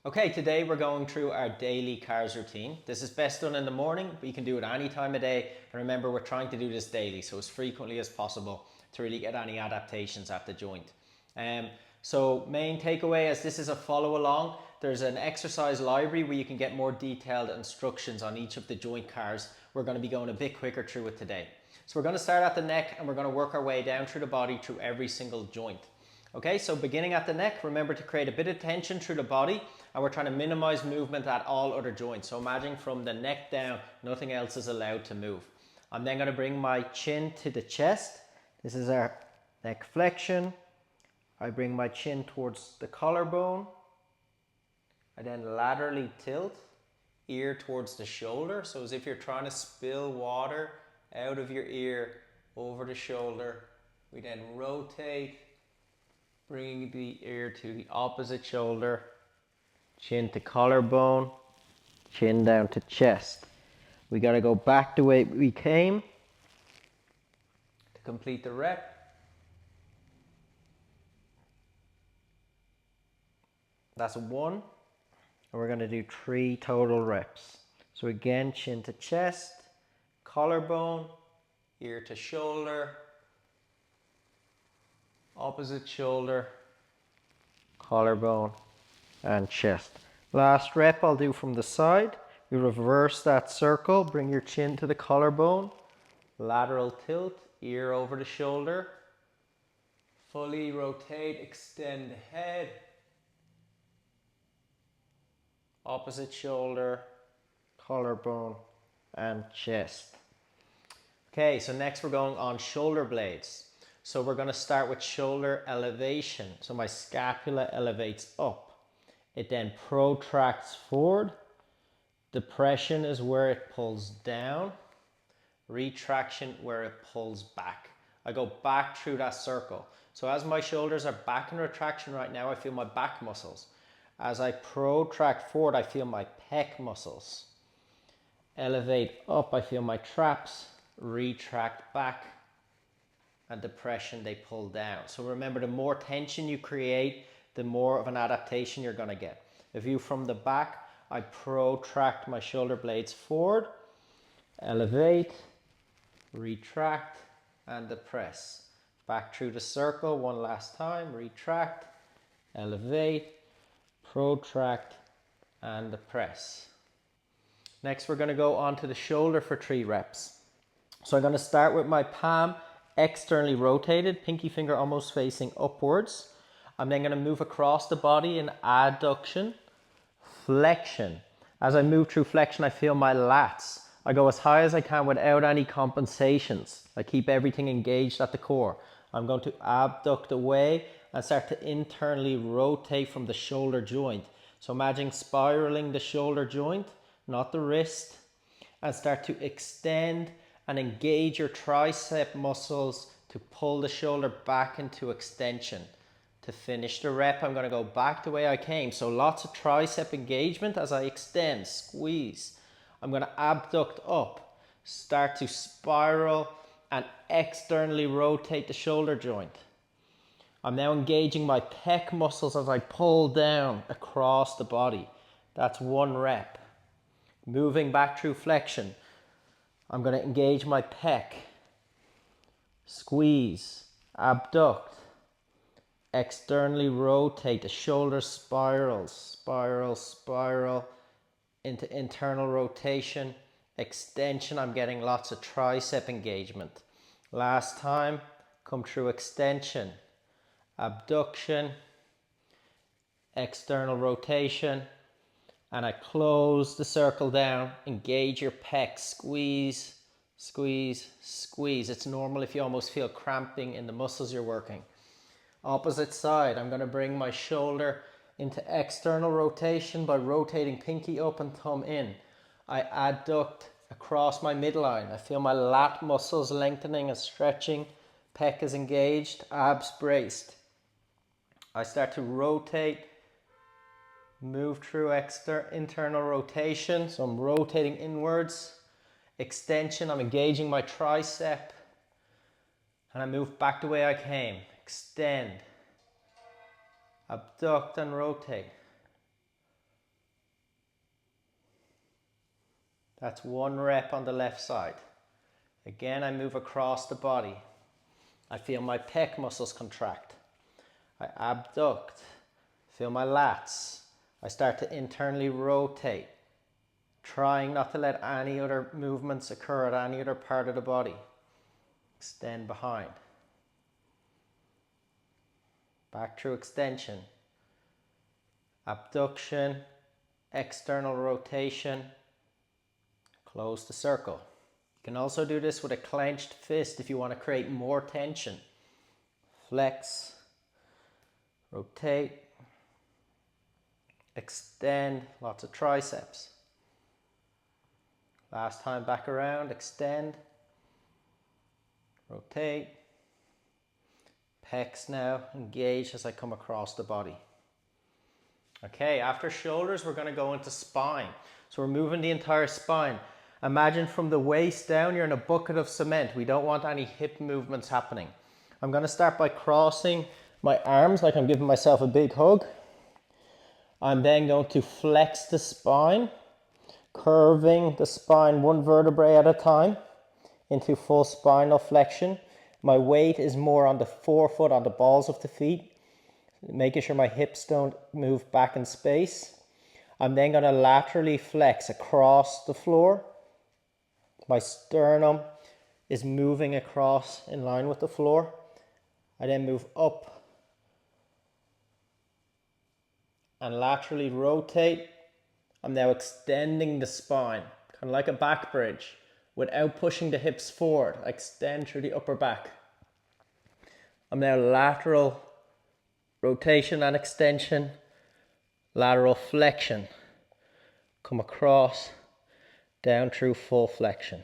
Okay, today we're going through our daily cars routine. This is best done in the morning, but you can do it any time of day. And remember, we're trying to do this daily, so as frequently as possible to really get any adaptations at the joint. So main takeaway, as this is a follow along, there's an exercise library where you can get more detailed instructions on each of the joint cars. We're going to be going a bit quicker through it today. So we're going to start at the neck and we're going to work our way down through the body through every single joint. Okay, so beginning at the neck, remember to create a bit of tension through the body, and we're trying to minimize movement at all other joints. So imagine from the neck down, nothing else is allowed to move. I'm then going to bring my chin to the chest. This is our neck flexion. I bring my chin towards the collarbone. I then laterally tilt, ear towards the shoulder. So as if you're trying to spill water out of your ear over the shoulder. We then rotate, bringing the ear to the opposite shoulder, chin to collarbone, chin down to chest. We got to go back the way we came to complete the rep. That's one, and we're going to do 3 total reps. So again, chin to chest, collarbone, ear to shoulder, opposite shoulder, collarbone, and chest. Last rep I'll do from the side. You reverse that circle, bring your chin to the collarbone, lateral tilt, ear over the shoulder, fully rotate, extend the head, opposite shoulder, collarbone, and chest. Okay, so next we're going on shoulder blades. So we're going to start with shoulder elevation. So my scapula elevates up. It then protracts forward. Depression is where it pulls down. Retraction where it pulls back. I go back through that circle. So as my shoulders are back in retraction right now, I feel my back muscles. As I protract forward, I feel my pec muscles. Elevate up, I feel my traps. Retract back. And depression, they pull down. So remember, the more tension you create, the more of an adaptation you're going to get. The view from the back, I protract my shoulder blades forward, elevate, retract, and depress. Back through the circle one last time, retract, elevate, protract, and depress. Next, we're going to go onto the shoulder for 3 reps. So I'm going to start with my palm externally rotated, pinky finger almost facing upwards. I'm then going to move across the body in adduction, flexion. As I move through flexion, I feel my lats. I go as high as I can without any compensations. I keep everything engaged at the core. I'm going to abduct away and start to internally rotate from the shoulder joint. So imagine spiraling the shoulder joint, not the wrist, and start to extend and engage your tricep muscles to pull the shoulder back into extension. To finish the rep, I'm going to go back the way I came. So lots of tricep engagement as I extend, squeeze. I'm going to abduct up, start to spiral and externally rotate the shoulder joint. I'm now engaging my pec muscles as I pull down across the body. That's 1 rep. Moving back through flexion. I'm going to engage my pec, squeeze, abduct, externally rotate, the shoulder spirals, spiral into internal rotation, extension. I'm getting lots of tricep engagement. Last time, come through extension, abduction, external rotation, and I close the circle down, engage your pec, squeeze, squeeze, squeeze. It's normal if you almost feel cramping in the muscles you're working. Opposite side, I'm going to bring my shoulder into external rotation by rotating pinky up and thumb in. I adduct across my midline. I feel my lat muscles lengthening and stretching. Pec is engaged, abs braced. I start to rotate, move through internal rotation. So I'm rotating inwards. Extension, I'm engaging my tricep. And I move back the way I came. Extend. Abduct and rotate. That's 1 rep on the left side. Again, I move across the body. I feel my pec muscles contract. I abduct. Feel my lats. I start to internally rotate, trying not to let any other movements occur at any other part of the body. Extend behind. Back through extension. Abduction, external rotation, close the circle. You can also do this with a clenched fist if you want to create more tension. Flex, rotate, extend, lots of triceps. Last time back around, extend, rotate. Pecs now engage as I come across the body. Okay, after shoulders, we're going to go into spine. So we're moving the entire spine. Imagine from the waist down, you're in a bucket of cement. We don't want any hip movements happening. I'm going to start by crossing my arms like I'm giving myself a big hug. I'm then going to flex the spine, curving the spine 1 vertebrae at a time into full spinal flexion. My weight is more on the forefoot, on the balls of the feet, making sure my hips don't move back in space. I'm then going to laterally flex across the floor. My sternum is moving across in line with the floor. I then move up and laterally rotate. I'm now extending the spine, kind of like a back bridge, without pushing the hips forward. I extend through the upper back. I'm now lateral rotation and extension, lateral flexion. Come across, down through full flexion.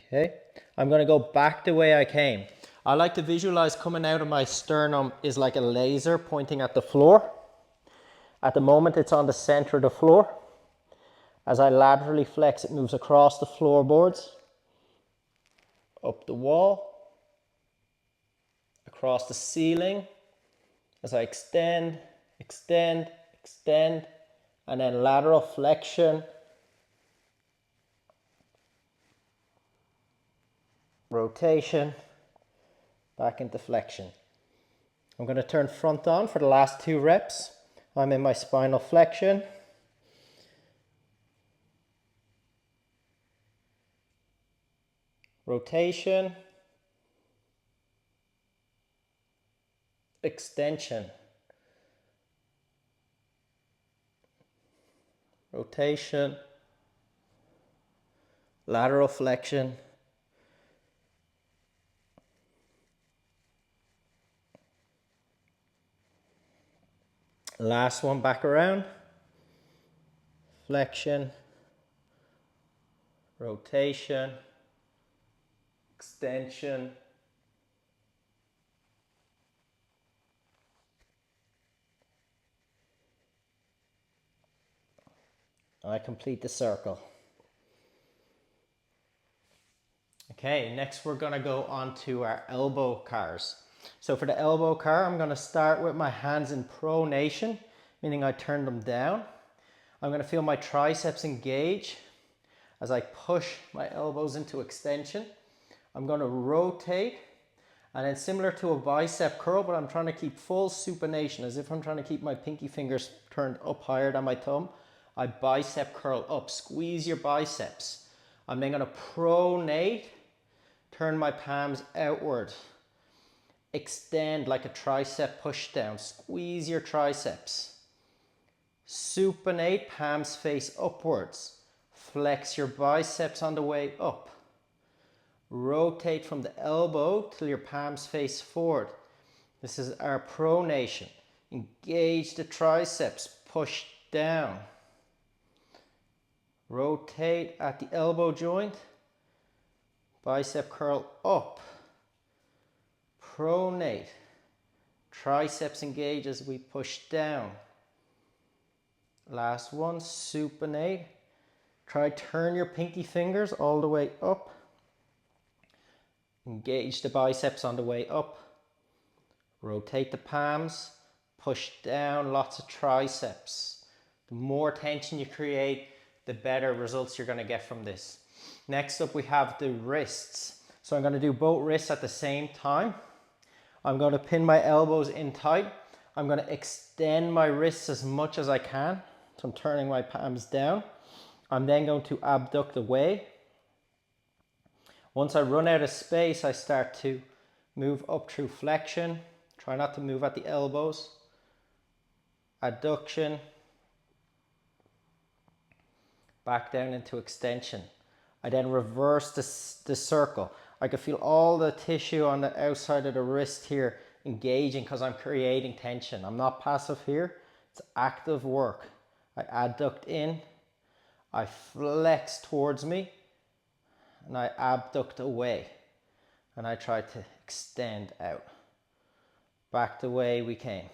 Okay, I'm going to go back the way I came. I like to visualize coming out of my sternum is like a laser pointing at the floor. At the moment, it's on the center of the floor. As I laterally flex, it moves across the floorboards, up the wall, across the ceiling. As I extend, extend, extend, and then lateral flexion, rotation, back into flexion. I'm going to turn front on for the last 2 reps. I'm in my spinal flexion. Rotation, extension, rotation, lateral flexion, last one back around, flexion, rotation, extension, I complete the circle. Okay, next we're going to go on to our elbow cars. So for the elbow car, I'm going to start with my hands in pronation, meaning I turn them down. I'm going to feel my triceps engage as I push my elbows into extension. I'm going to rotate, and then similar to a bicep curl, but I'm trying to keep full supination, as if I'm trying to keep my pinky fingers turned up higher than my thumb. I bicep curl up, squeeze your biceps. I'm then going to pronate, turn my palms outward, extend like a tricep push down, squeeze your triceps. Supinate, palms face upwards, flex your biceps on the way up. Rotate from the elbow till your palms face forward. This is our pronation. Engage the triceps, push down. Rotate at the elbow joint. Bicep curl up. Pronate. Triceps engage as we push down. Last one, supinate. Try turn your pinky fingers all the way up. Engage the biceps on the way up. Rotate the palms. Push down, lots of triceps. The more tension you create, the better results you're going to get from this. Next up, we have the wrists. So I'm going to do both wrists at the same time. I'm going to pin my elbows in tight. I'm going to extend my wrists as much as I can. So I'm turning my palms down. I'm then going to abduct away. Once I run out of space, I start to move up through flexion. Try not to move at the elbows. Adduction. Back down into extension. I then reverse the circle. I can feel all the tissue on the outside of the wrist here engaging because I'm creating tension. I'm not passive here. It's active work. I adduct in. I flex towards me. And I abduct away. And I try to extend out. Back the way we came.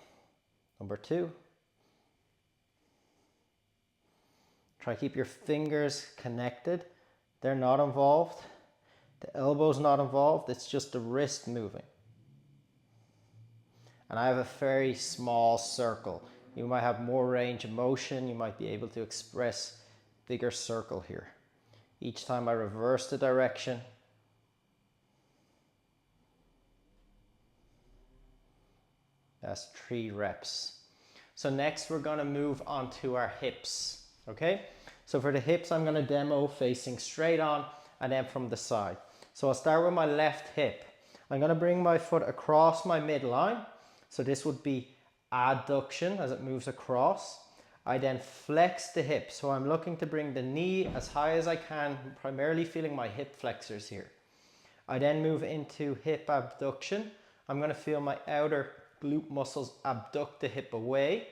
Number 2. Try to keep your fingers connected. They're not involved. The elbow's not involved. It's just the wrist moving. And I have a very small circle. You might have more range of motion. You might be able to express bigger circle here. Each time I reverse the direction. That's 3 reps. So next we're going to move on to our hips. Okay? So for the hips, I'm going to demo facing straight on and then from the side. So I'll start with my left hip. I'm going to bring my foot across my midline. So this would be adduction as it moves across. I then flex the hip. So I'm looking to bring the knee as high as I can, primarily feeling my hip flexors here. I then move into hip abduction. I'm going to feel my outer glute muscles abduct the hip away.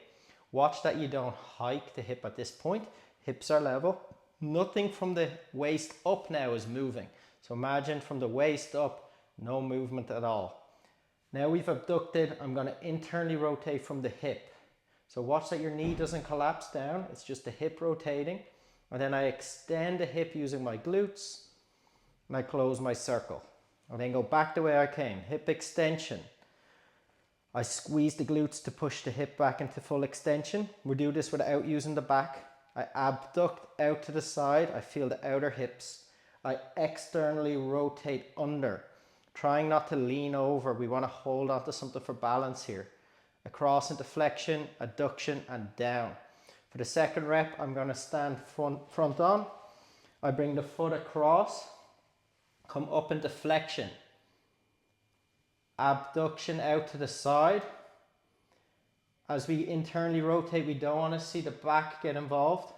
Watch that you don't hike the hip at this point. Hips are level. Nothing from the waist up now is moving. So imagine from the waist up, no movement at all. Now we've abducted, I'm going to internally rotate from the hip. So watch that your knee doesn't collapse down. It's just the hip rotating. And then I extend the hip using my glutes. And I close my circle. And then go back the way I came. Hip extension. I squeeze the glutes to push the hip back into full extension. We do this without using the back. I abduct out to the side. I feel the outer hips. I externally rotate under, trying not to lean over. We want to hold on to something for balance here. Across into flexion, adduction, and down. For the second rep, I'm going to stand front on. I bring the foot across, come up into flexion. Abduction out to the side. As we internally rotate, we don't want to see the back get involved.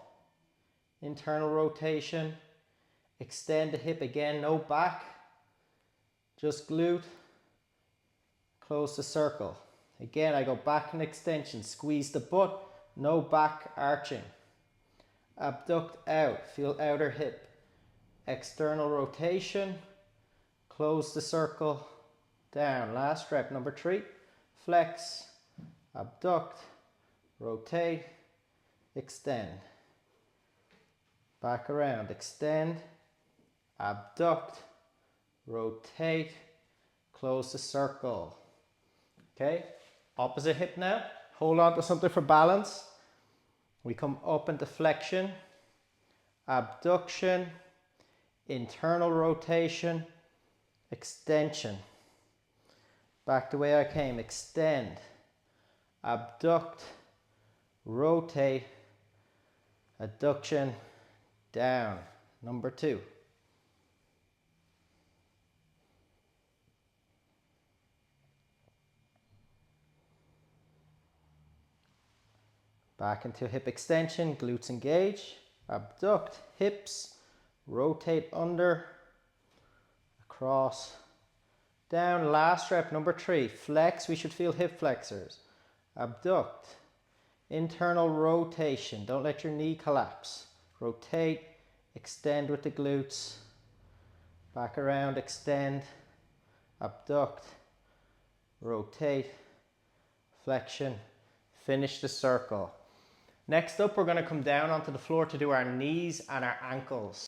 Internal rotation. Extend the hip again, no back. Just glute. Close the circle. Again, I go back in extension. Squeeze the butt, no back arching. Abduct out, feel outer hip. External rotation. Close the circle. Down. Last rep, number 3. Flex, abduct, rotate, extend. Back around, extend, abduct, rotate, close the circle. Okay, opposite hip now. Hold on to something for balance. We come up into flexion, abduction, internal rotation, extension. Back the way I came, extend, abduct, rotate, adduction, down. Number 2. Back into hip extension, glutes engage, abduct, hips, rotate under, across, down. Last rep, number 3. Flex, we should feel hip flexors. Abduct, internal rotation, don't let your knee collapse. Rotate, extend with the glutes, back around, extend, abduct, rotate, flexion, finish the circle. Next up, we're going to come down onto the floor to do our knees and our ankles.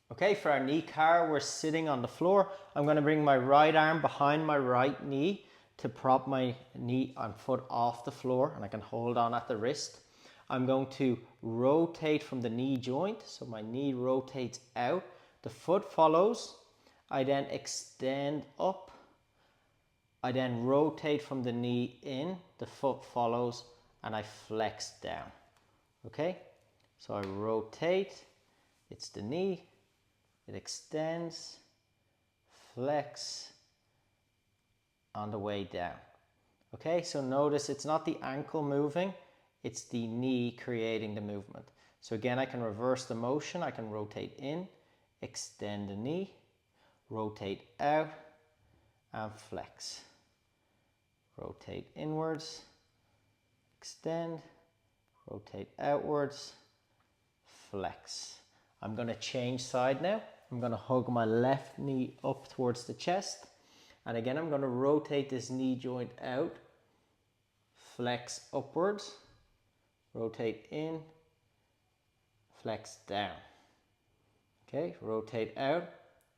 Okay, for our knee car, we're sitting on the floor. I'm going to bring my right arm behind my right knee to prop my knee and foot off the floor, and I can hold on at the wrist. I'm going to rotate from the knee joint. So my knee rotates out. The foot follows. I then extend up. I then rotate from the knee in. The foot follows and I flex down. Okay? So I rotate. It's the knee. It extends. Flex on the way down. Okay, so notice it's not the ankle moving, it's the knee creating the movement. So again, I can reverse the motion. I can rotate in, extend the knee, rotate out, and flex. Rotate inwards, extend, rotate outwards, flex. I'm going to change side now. I'm going to hug my left knee up towards the chest. And again, I'm going to rotate this knee joint out, flex upwards, rotate in, flex down. Okay, rotate out,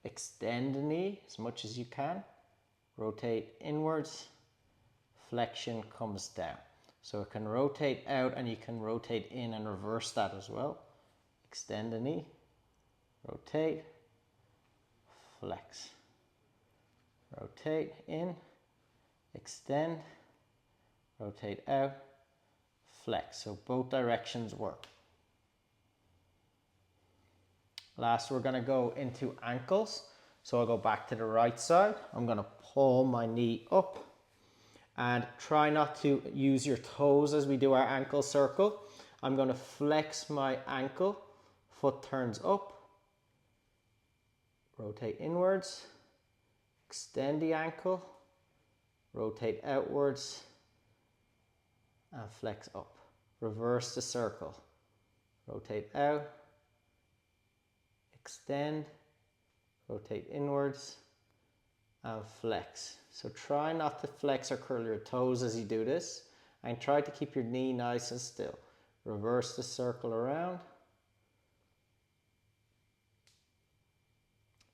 extend the knee as much as you can, rotate inwards, flexion comes down. So it can rotate out and you can rotate in and reverse that as well. Extend the knee, rotate, flex. Rotate in, extend, rotate out, flex. So both directions work. Last, we're going to go into ankles. So I'll go back to the right side. I'm going to pull my knee up and try not to use your toes as we do our ankle circle. I'm going to flex my ankle, foot turns up, rotate inwards, extend the ankle, rotate outwards, and flex up. Reverse the circle. Rotate out, extend, rotate inwards, and flex. So try not to flex or curl your toes as you do this, and try to keep your knee nice and still. Reverse the circle around.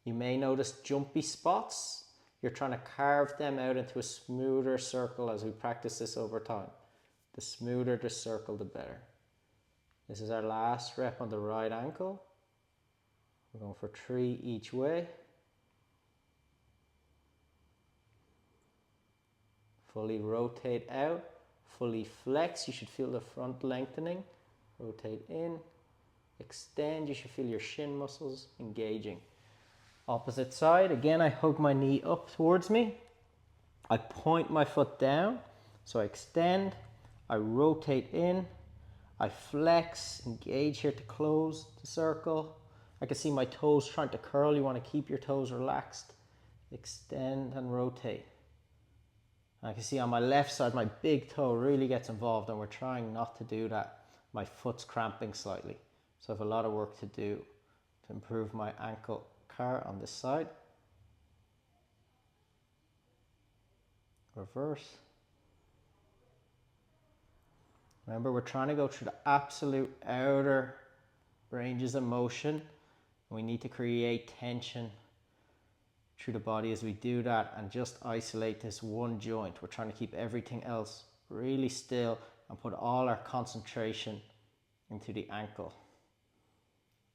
You may notice jumpy spots. You're trying to carve them out into a smoother circle as we practice this over time. The smoother the circle, the better. This is our last rep on the right ankle. We're going for 3 each way. Fully rotate out, fully flex. You should feel the front lengthening. Rotate in, extend. You should feel your shin muscles engaging. Opposite side, again, I hug my knee up towards me. I point my foot down, so I extend, I rotate in, I flex, engage here to close the circle. I can see my toes trying to curl. You want to keep your toes relaxed. Extend and rotate. I can see on my left side, my big toe really gets involved, and we're trying not to do that. My foot's cramping slightly. So I have a lot of work to do to improve my ankle on this side. Reverse. Remember, we're trying to go through the absolute outer ranges of motion. We need to create tension through the body as we do that and just isolate this one joint. We're trying to keep everything else really still and put all our concentration into the ankle.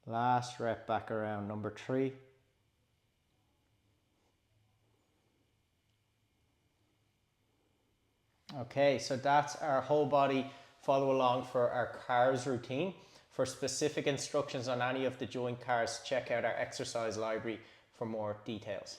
Last rep back around, number 3. Okay, so that's our whole body follow along for our CARS routine. For specific instructions on any of the joint CARS, check out our exercise library for more details.